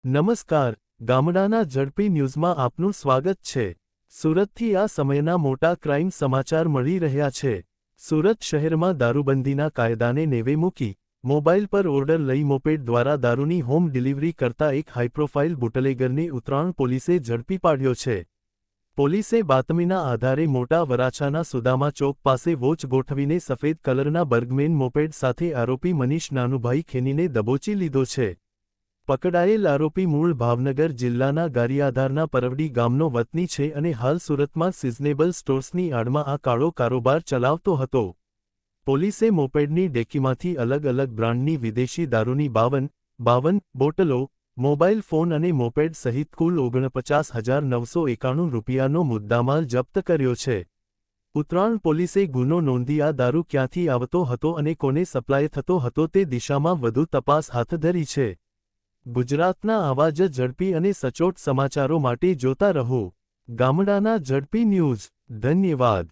નમસ્કાર, ગામડાના ઝડપી ન્યૂઝમાં આપનું સ્વાગત છે। સુરતથી આ સમયના મોટા ક્રાઇમ સમાચાર મળી રહ્યા છે। સુરત શહેરમાં દારૂબંધીના કાયદાને નેવે મૂકી મોબાઈલ પર ઓર્ડર લઈ મોપેડ દ્વારા દારૂની હોમ ડિલિવરી કરતા એક હાઈપ્રોફાઇલ બુટલેગરને ઉત્તરાણ પોલીસે ઝડપી પાડ્યો છે। પોલીસે બાતમીના આધારે મોટા વરાછાના સુદામા ચોક પાસે વોચ ગોઠવીને સફેદ કલરના બર્ગમેન મોપેડ સાથે આરોપી મનીષ નાનુભાઈ ખેનીને દબોચી લીધો છે। પકડાયેલ આરોપી મૂળ ભાવનગર જિલ્લાના ગારિયાધારના પરવડી ગામનો વતની છે અને હાલ સુરતમાં સિઝનેબલ સ્ટોર્સની આડમાં આ કાળો કારોબાર ચલાવતો હતો। પોલીસે મોપેડની ડેકીમાંથી અલગ અલગ બ્રાન્ડની વિદેશી દારૂની 52 બોટલો, મોબાઈલ ફોન અને મોપેડ સહિત કુલ 49,991 રૂપિયાનો મુદ્દામાલ જપ્ત કર્યો છે। ઉત્તરાણ પોલીસે ગુનો નોંધી આ દારૂ ક્યાંથી આવતો હતો અને કોને સપ્લાય થતો હતો તે દિશામાં વધુ તપાસ હાથ ધરી છે। ગુજરાતના આવા જ ઝડપી અને સચોટ સમાચારો માટે જોતા રહો ગામડાના ઝડપી ન્યૂઝ। ધન્યવાદ।